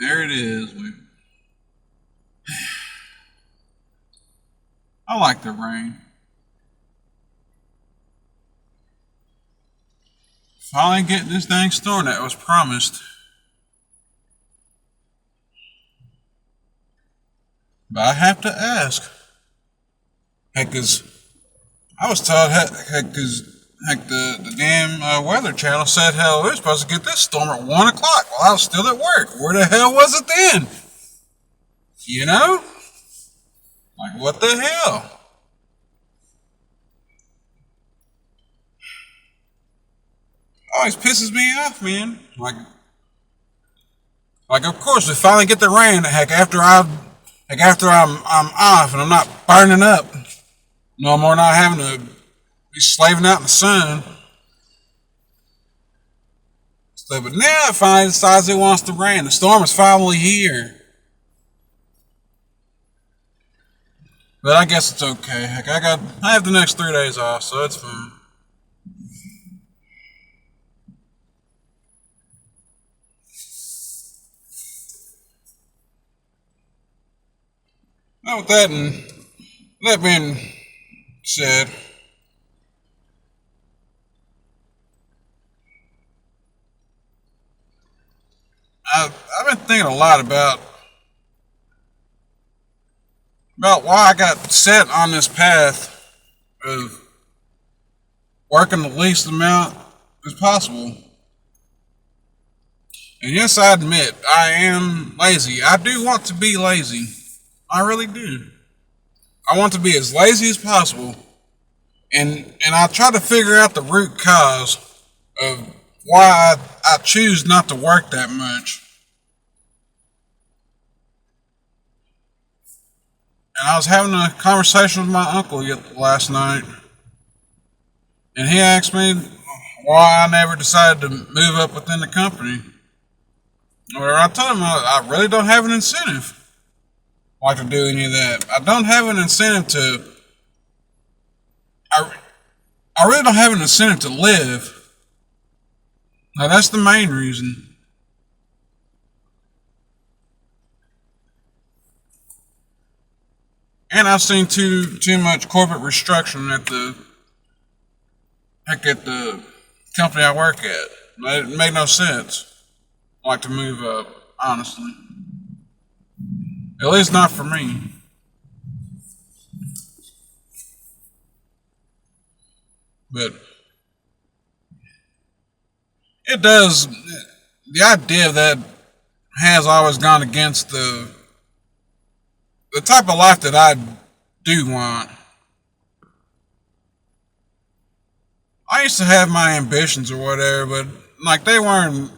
There it is. I like the rain. Finally getting this dang storm that was promised. But I have to ask. Heck, cause I was told, heck, the damn weather channel said, hell, we're supposed to get this storm at 1 o'clock while I was still at work. Where the hell was it then? You know? Like, what the hell? Always pisses me off, man. Like, of course, we finally get the rain. Heck, after I'm off and I'm not burning up. No more not having to be slaving out in the sun. So, but now it finally decides it wants to rain. The storm is finally here. But I guess it's okay. Heck, I have the next 3 days off, so it's fine. Now with that being said, I've been thinking a lot about why I got set on this path of working the least amount as possible. And yes, I admit I am lazy. I do want to be lazy. I really do. I want to be as lazy as possible, and I try to figure out the root cause of why I choose not to work that much. And I was having a conversation with my uncle last night, and he asked me why I never decided to move up within the company. Where I told him I really don't have an incentive like to do any of that. I don't have an incentive to. I, I really don't have an incentive to live. Now that's the main reason. And I've seen too much corporate restructuring at the company I work at. It made no sense. Like to move up, honestly. At least not for me. But it does. The idea of that has always gone against the type of life that I do want. I used to have my ambitions or whatever, but like they were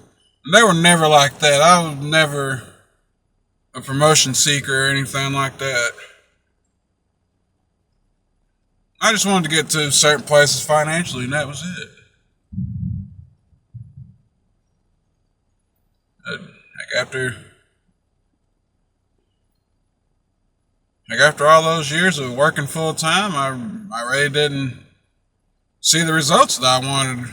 never like that. I was never a promotion seeker or anything like that. I just wanted to get to certain places financially, and that was it. Like after all those years of working full time, I really didn't see the results that I wanted.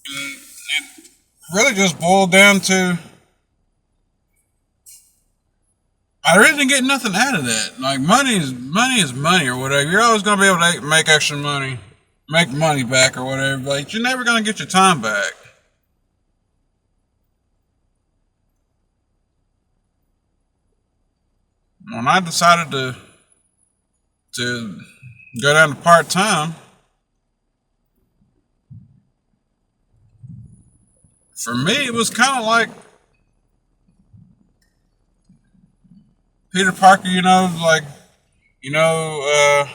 It really just boiled down to I really didn't get nothing out of that. Like money is money or whatever. You're always gonna be able to make extra money, make money back or whatever, but you're never gonna get your time back. When I decided to go down to part time, for me it was kind of like Peter Parker, you know, uh,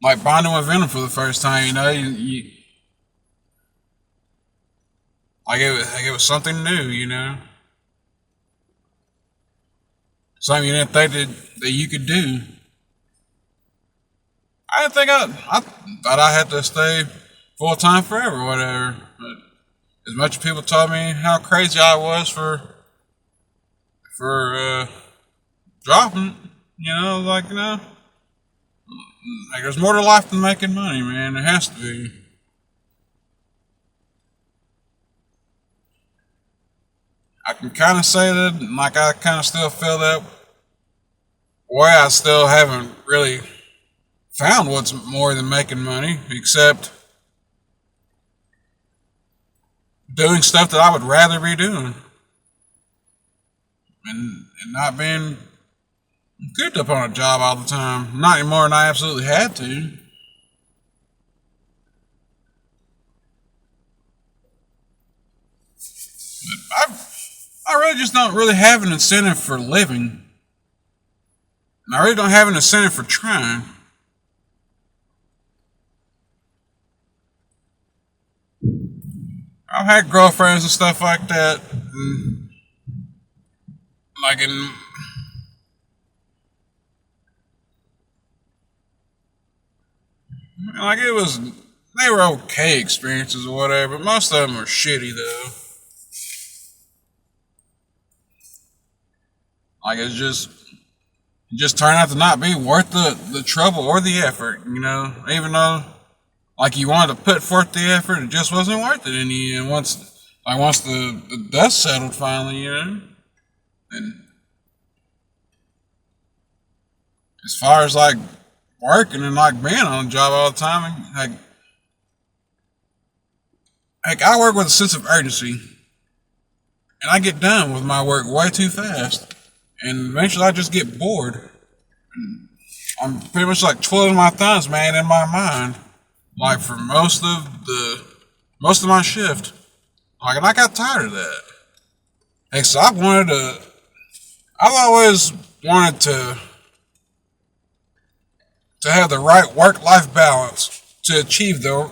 like bonding with Venom for the first time. Like it was something new. Something you didn't think that you could do. I didn't think I thought I had to stay full time forever, or whatever. But as much as people told me how crazy I was for dropping, like there's more to life than making money, man. There has to be. I can kind of say that, like I kind of still feel that way. I still haven't really found what's more than making money, except doing stuff that I would rather be doing, and not being cooped up on a job all the time. Not anymore than I absolutely had to. But I really just don't really have an incentive for living. And I really don't have an incentive for trying. I've had girlfriends and stuff like that. And like in like it was they were okay experiences or whatever, but most of them were shitty though. Like it just turned out to not be worth the trouble or the effort, you know. Even though like you wanted to put forth the effort, it just wasn't worth it in the end. Once the dust settled finally, you know. And as far as like working and like being on a job all the time, like I work with a sense of urgency, and I get done with my work way too fast, and eventually I just get bored. I'm pretty much like twiddling my thumbs, man, in my mind, like for most of my shift. Like, and I got tired of that. Like, so I've always wanted to have the right work-life balance, to achieve the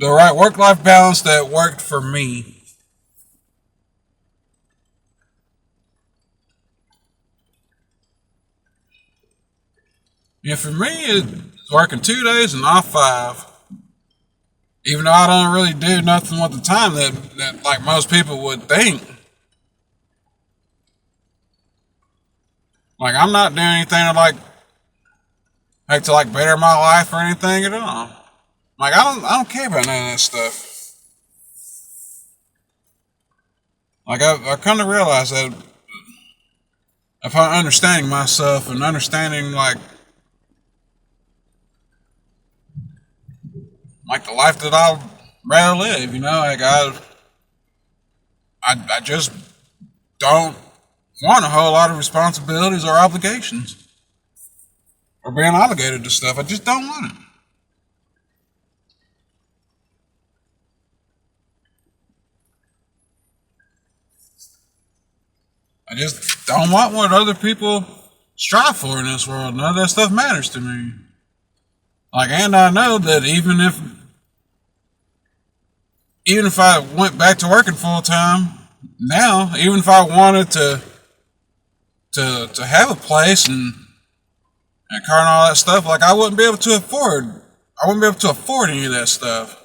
right work-life balance that worked for me. Yeah, for me, it's working 2 days and off 5. Even though I don't really do nothing with the time that like most people would think. Like I'm not doing anything to like better my life or anything at all. Like I don't care about none of that stuff. Like I come to realize that upon understanding myself and understanding like the life that I'd rather live, you know, like I just don't want a whole lot of responsibilities or obligations or being obligated to stuff. I just don't want it. I just don't want what other people strive for in this world. None of that stuff matters to me. Like, and I know that even if I went back to working full time now, even if I wanted to have a place and car and all that stuff, like I wouldn't be able to afford. I wouldn't be able to afford any of that stuff.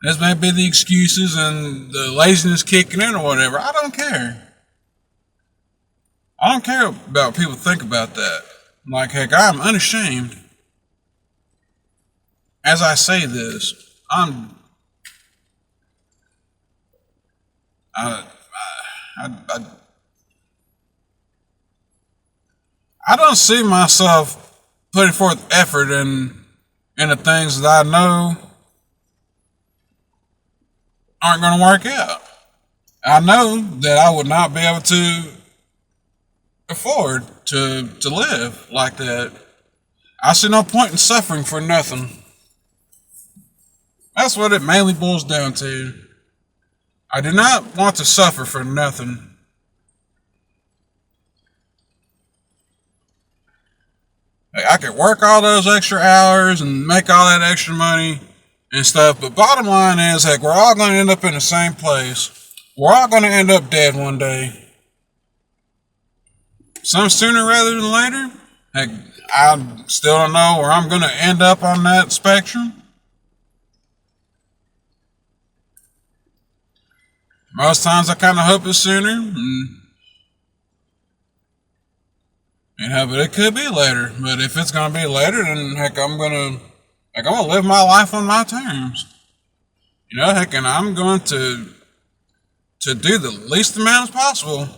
This may be the excuses and the laziness kicking in or whatever. I don't care. I don't care about what people think about that. Like, heck, I'm unashamed. As I say this, I don't see myself putting forth effort in the things that I know aren't going to work out. I know that I would not be able to afford to live like that. I see no point in suffering for nothing. That's what it mainly boils down to. I do not want to suffer for nothing. I could work all those extra hours and make all that extra money and stuff, but bottom line is, heck, we're all going to end up in the same place. We're all going to end up dead one day. Some sooner rather than later. Heck, I still don't know where I'm going to end up on that spectrum. Most times I kind of hope it's sooner, but it could be later. But if it's going to be later, then heck, I'm gonna live my life on my terms. Heck, and I'm going to do the least amount as possible,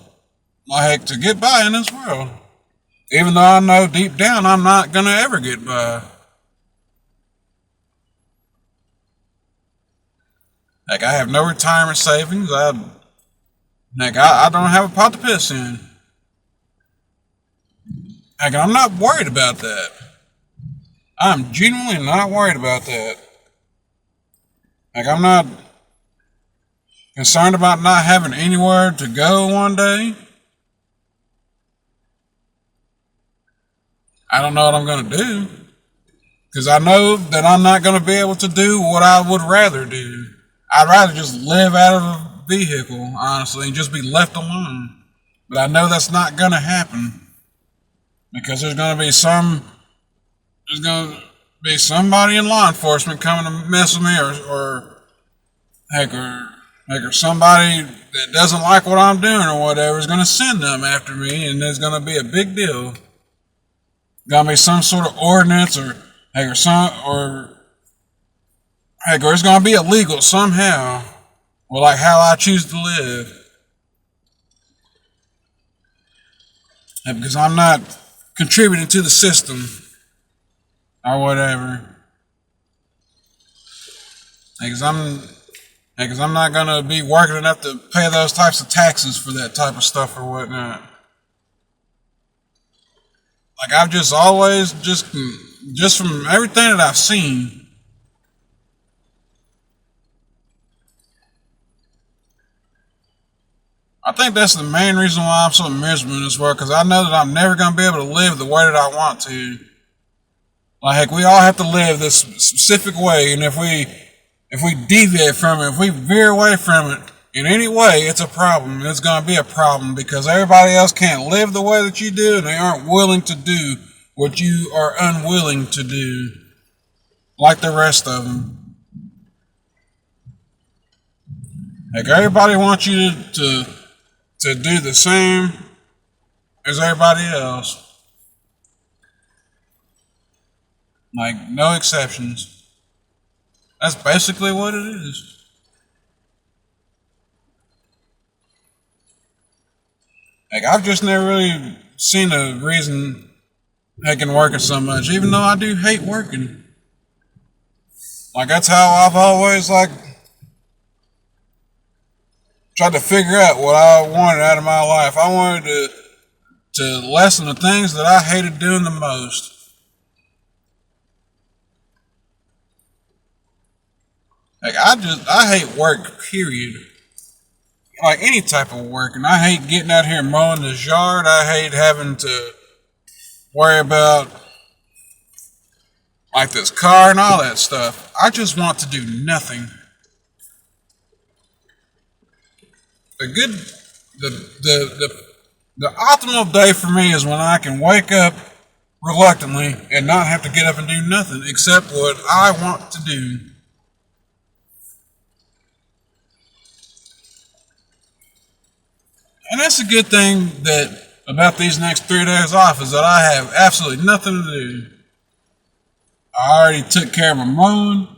heck, to get by in this world. Even though I know deep down I'm not gonna ever get by. Heck, I have no retirement savings. I don't have a pot to piss in. Heck, I'm not worried about that. I'm genuinely not worried about that. Heck, I'm not concerned about not having anywhere to go one day. I don't know what I'm going to do. Because I know that I'm not going to be able to do what I would rather do. I'd rather just live out of a vehicle, honestly, and just be left alone. But I know that's not going to happen. Because there's going to be somebody in law enforcement coming to mess with me, or somebody that doesn't like what I'm doing or whatever is going to send them after me, and there's going to be a big deal. Got to be some sort of ordinance, or it's going to be illegal somehow, or like how I choose to live. Because I'm not contributing to the system or whatever. Because I'm not going to be working enough to pay those types of taxes for that type of stuff or whatnot. Like, I've just always, just from everything that I've seen, I think that's the main reason why I'm so miserable in this world, because I know that I'm never going to be able to live the way that I want to. Like, heck, we all have to live this specific way, and if we deviate from it, if we veer away from it in any way, it's a problem. It's going to be a problem because everybody else can't live the way that you do, and they aren't willing to do what you are unwilling to do, like the rest of them. Like, everybody wants you to do the same as everybody else. Like, no exceptions. That's basically what it is. Like, I've just never really seen a reason heck in working so much, even though I do hate working. Like, that's how I've always, tried to figure out what I wanted out of my life. I wanted to lessen the things that I hated doing the most. Like, I hate work, period. Like, any type of work. And I hate getting out here mowing this yard. I hate having to worry about, like, this car and all that stuff. I just want to do nothing. The optimal day for me is when I can wake up reluctantly and not have to get up and do nothing except what I want to do. And that's a good thing about these next 3 days off is that I have absolutely nothing to do. I already took care of my mowing.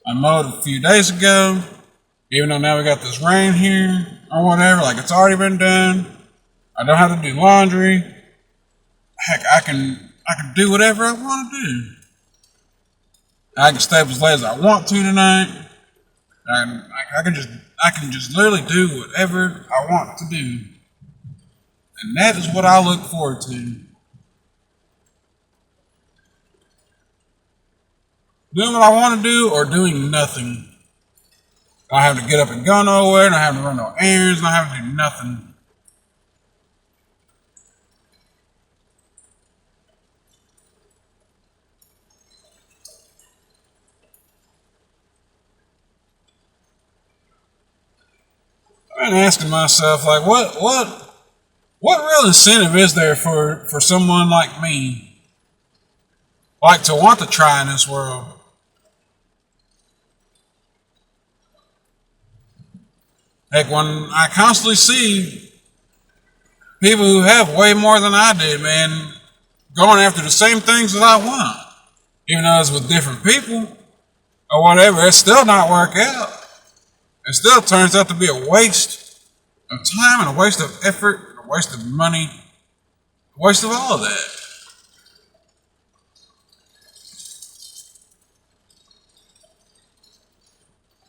I mowed a few days ago. Even though now we got this rain here or whatever, like it's already been done. I don't have to do laundry. Heck, I can do whatever I want to do. I can stay up as late as I want to tonight. I can just literally do whatever I want to do. And that is what I look forward to. Doing what I want to do or doing nothing. Not having to get up and go nowhere, not having to run no errands, not having to do nothing. I've been asking myself, like, what real incentive is there for someone like me, like, to want to try in this world? Heck, when I constantly see people who have way more than I do, man, going after the same things that I want, even though it's with different people or whatever, it's still not work out. it still turns out to be a waste of time and a waste of effort, a waste of money, a waste of all of that.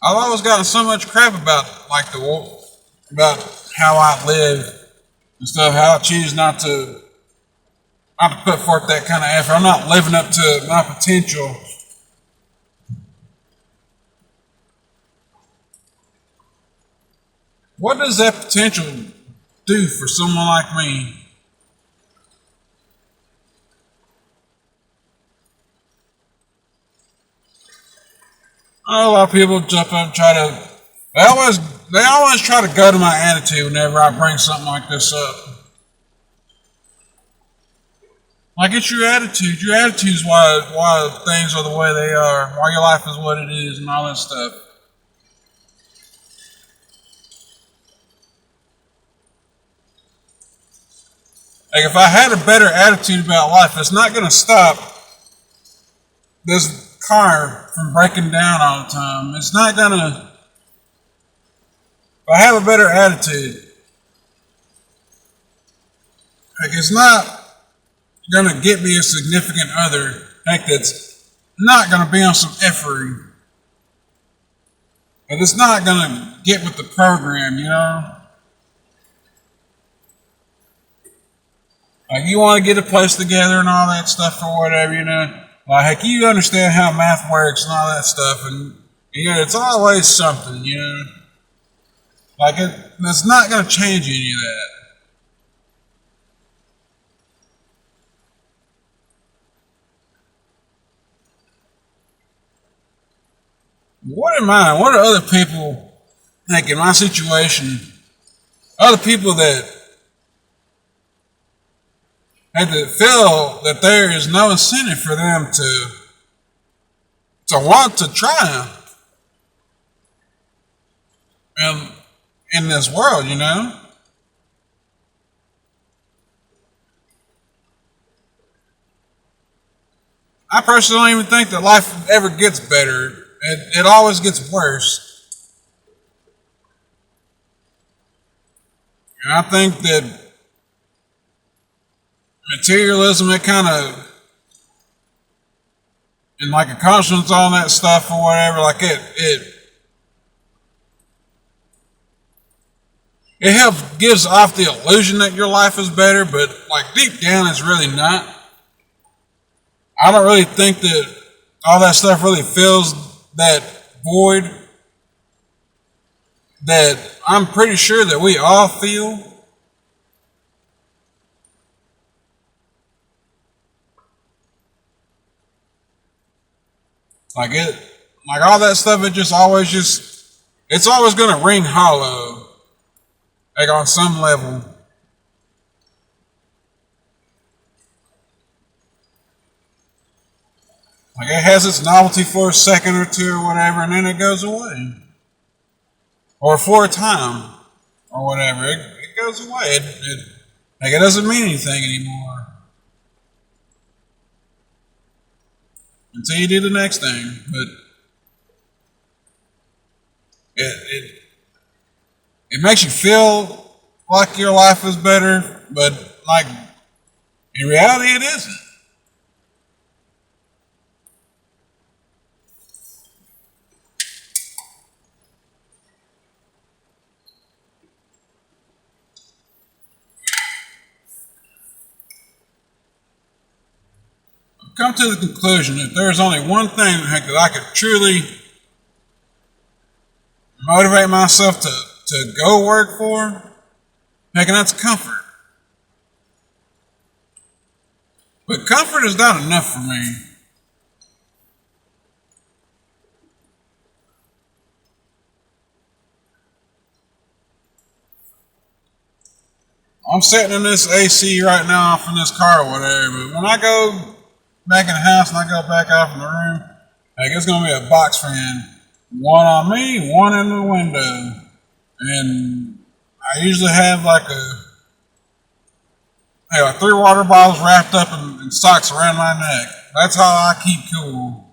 I've always gotten so much crap about about how I live and stuff, how I choose not to put forth that kind of effort. I'm not living up to my potential. What does that potential do for someone like me? I know a lot of people jump up and they always try to go to my attitude whenever I bring something like this up. Like, it's your attitude. Your attitude is why things are the way they are, why your life is what it is, and all that stuff. Like, if I had a better attitude about life, it's not going to stop this car from breaking down all the time. It's not going to. If I have a better attitude, like, it's not going to get me a significant other, like, that's not going to be on some effery. But it's not going to get with the program, you know? Like, you want to get a place together and all that stuff or whatever, you know? Like, you understand how math works and all that stuff, and it's always something, you know? Like, it's not going to change any of that. What are other people think in my situation? Other people that had to feel that there is no incentive for them to want to triumph in this world, you know? I personally don't even think that life ever gets better. It always gets worse. And I think that materialism, it kind of, and like accomplishments on that stuff or whatever, like it helps, gives off the illusion that your life is better, but like deep down it's really not. I don't really think that all that stuff really fills that void that I'm pretty sure that we all feel. Like all that stuff, it's always gonna ring hollow, like on some level. Like, it has its novelty for a second or two or whatever, and then it goes away. Or for a time, or whatever. It goes away. It doesn't mean anything anymore. Until you do the next thing. But it makes you feel like your life is better, but like in reality it isn't. Come to the conclusion that there's only one thing that I could truly motivate myself to go work for, and that's comfort. But comfort is not enough for me. I'm sitting in this AC right now off in this car or whatever, but when I go back in the house and I go back out from the room, like, it's going to be a box fan. One on me, one in the window. And I usually have like 3 water bottles wrapped up in socks around my neck. That's how I keep cool.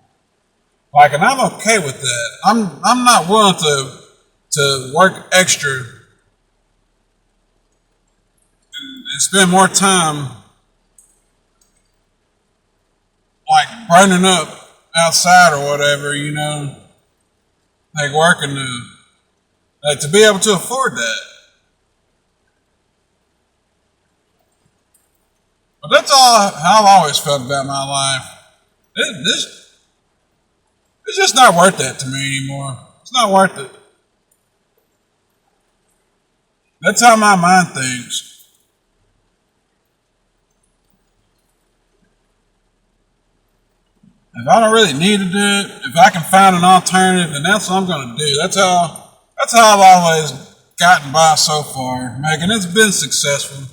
Like, and I'm okay with that. I'm not willing to work extra and spend more time like burning up outside or whatever, like working to be able to afford that. But that's all I've always felt about my life. It's just not worth that to me anymore. It's not worth it. That's how my mind thinks. If I don't really need to do it, if I can find an alternative, then that's what I'm going to do. That's how I've always gotten by so far, Megan. It's been successful.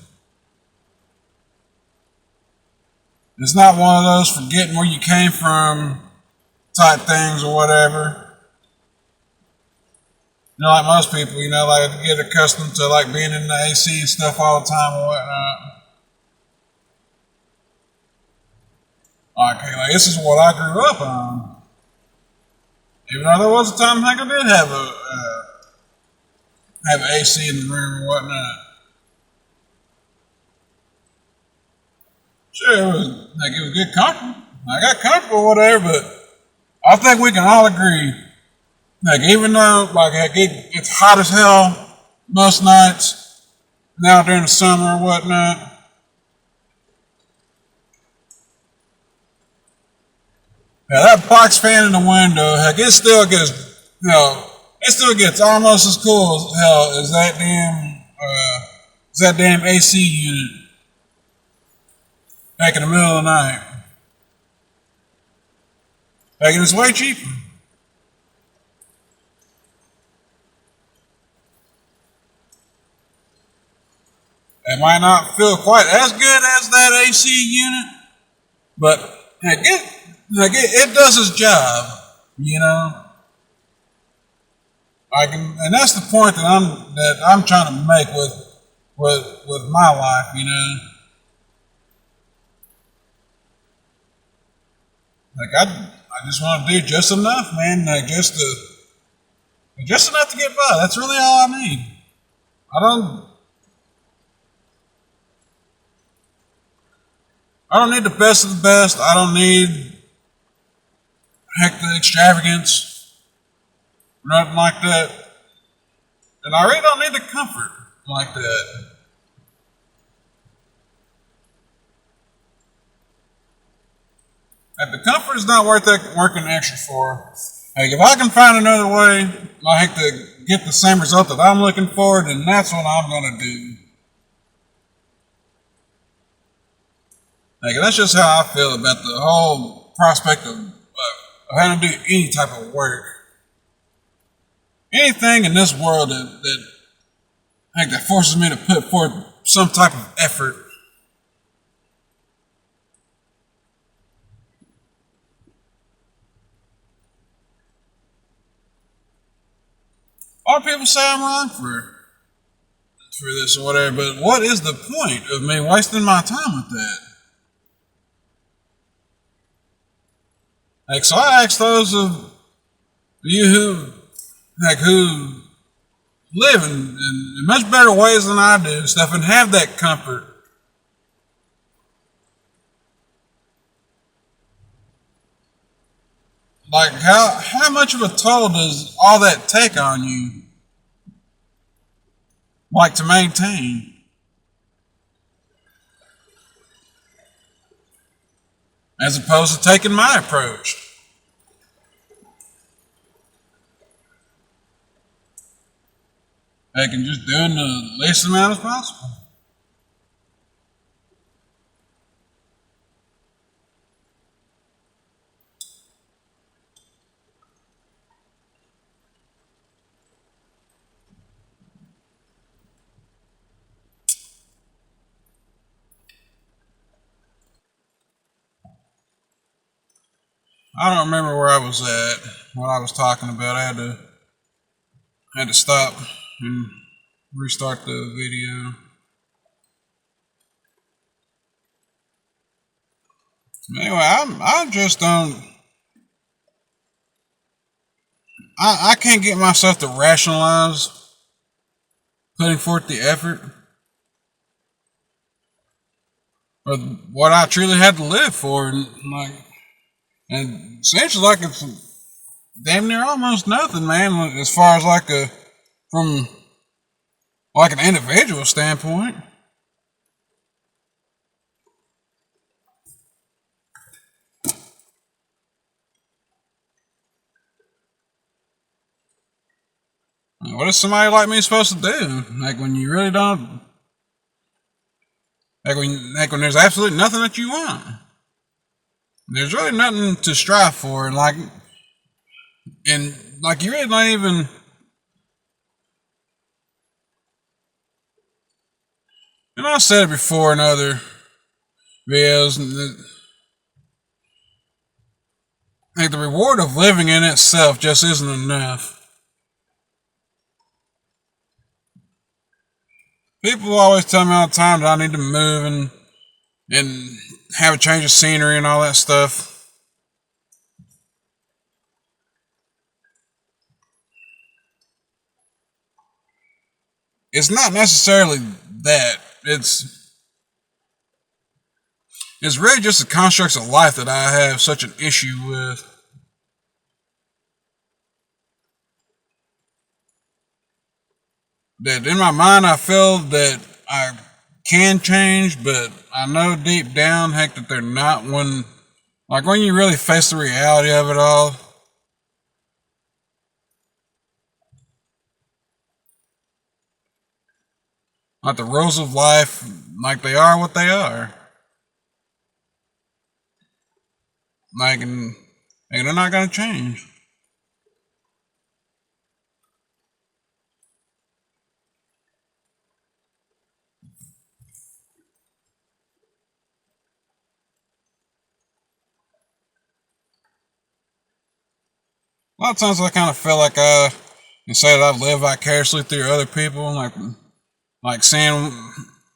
It's not one of those forgetting where you came from type things or whatever. Like most people, like get accustomed to like being in the AC and stuff all the time or whatnot. Like this is what I grew up on. Even though there was a time I did have AC in the room or whatnot. Sure, it was good comfortable. I got comfortable or whatever, but I think we can all agree. Like even though it's hot as hell most nights now during the summer or whatnot. Yeah, that box fan in the window, it still gets almost as cool as hell as that damn AC unit back in the middle of the night. Like it's way cheaper. It might not feel quite as good as that AC unit, but it does its job, and that's the point that I'm trying to make with my life, Like I just want to do just enough, man, just enough to get by. That's really all I need. I don't need the best of the best. I don't need the extravagance, nothing like that. And I really don't need the comfort like that. The comfort is not worth working extra for. If I can find another way, to get the same result that I'm looking for, then that's what I'm going to do. That's just how I feel about the whole prospect of having to do any type of work. Anything in this world that forces me to put forth some type of effort. A lot of people say I'm wrong for this or whatever, but what is the point of me wasting my time with that? So I ask those of you who live in much better ways than I do, stuff, and have that comfort. How much of a toll does all that take on you? To maintain? As opposed to taking my approach. Just doing the least amount as possible. I don't remember where I was at, what I was talking about. I had to stop and restart the video. Anyway, I I can't get myself to rationalize putting forth the effort or what I truly had to live for, and essentially like it's damn near almost nothing, man. As far as like from like an individual standpoint. What is somebody like me supposed to do? Like when you really don't, like when there's absolutely nothing that you want. There's really nothing to strive for, and like you really not even. And I said it before in other videos. Like the reward of living in itself just isn't enough. People always tell me all the time that I need to move and have a change of scenery and all that stuff. It's not necessarily that. It's really just the constructs of life that I have such an issue with. That in my mind I feel that I can change, but I know deep down, heck, that they're not when you really face the reality of it all. Like the rules of life, like they are what they are. And they're not gonna change. A lot of times I kind of feel like I can say that I live vicariously through other people, like seeing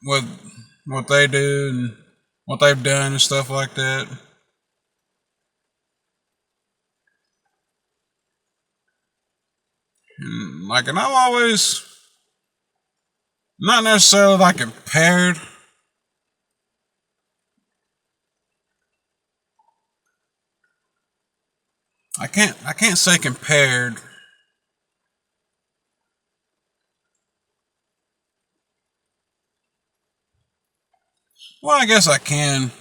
what what they do and what they've done and stuff like that. And I'm always not necessarily like impaired. I can't say compared. Well, I guess I can.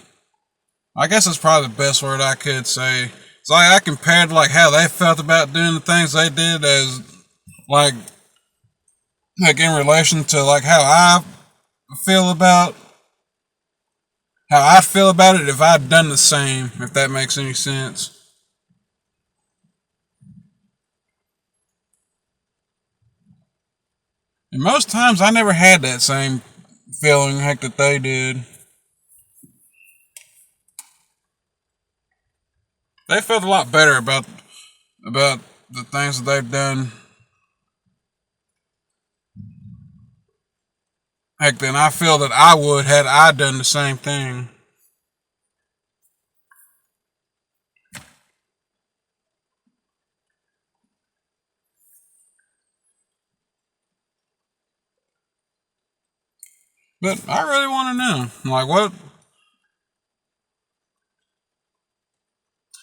I guess that's probably the best word I could say. It's like I compared like how they felt about doing the things they did as like like in relation to like feel about how I'd feel about it if I'd done the same, if that makes any sense. And most times I never had that same feeling heck that they did. They felt a lot better about the things that they've done heck than I feel that I would had I done the same thing. But I really want to know, like,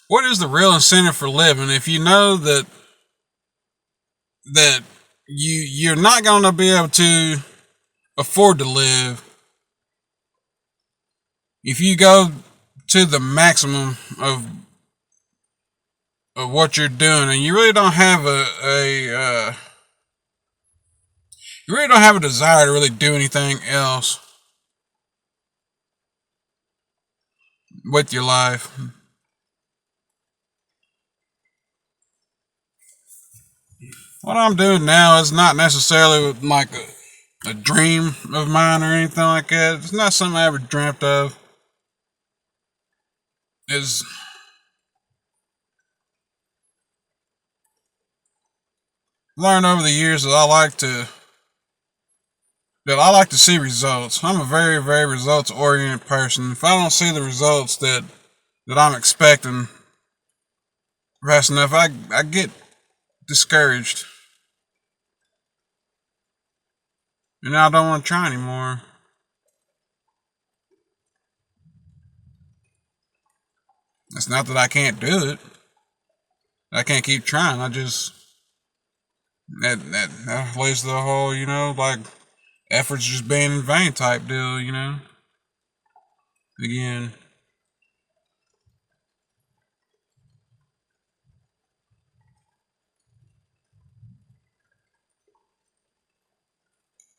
what is the real incentive for living if you know that you're not going to be able to afford to live if you go to the maximum of what you're doing and you really don't have you really don't have a desire to really do anything else with your life. What I'm doing now is not necessarily like a dream of mine or anything like that. It's not something I ever dreamt of. Is learned over the years that I like to see results. I'm a very, very results oriented person. If I don't see the results that I'm expecting fast enough, I get discouraged. And now I don't want to try anymore. It's not that I can't do it. I can't keep trying. I just that leads to the whole, like efforts just being in vain type deal, Again.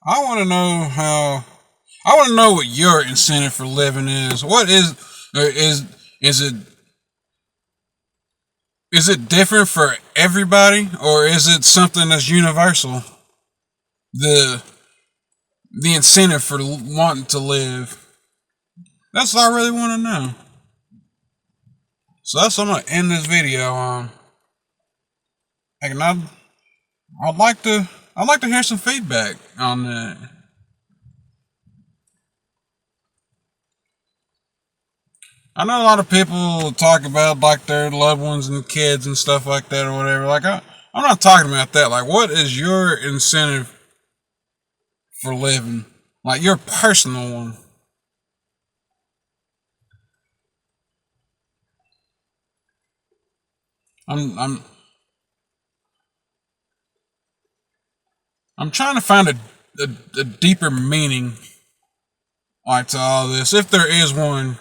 I want to know how. I want to know what your incentive for living is. What is it? Is it different for everybody, or is it something that's universal? The the incentive for wanting to live. That's what I really want to know. So that's what I'm gonna end this video on. And I'd like to hear some feedback on that. I know a lot of people talk about like their loved ones and kids and stuff like that or whatever. Like I'm not talking about that. Like, what is your incentive for living? Like your personal one. I'm I'm I'm trying to find a deeper meaning like to all this, if there is one.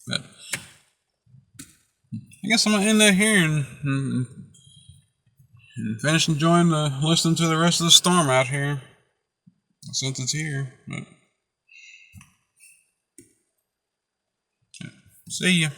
But I guess I'm gonna end that here and finish enjoying listening to the rest of the storm out here since it's here. But see ya.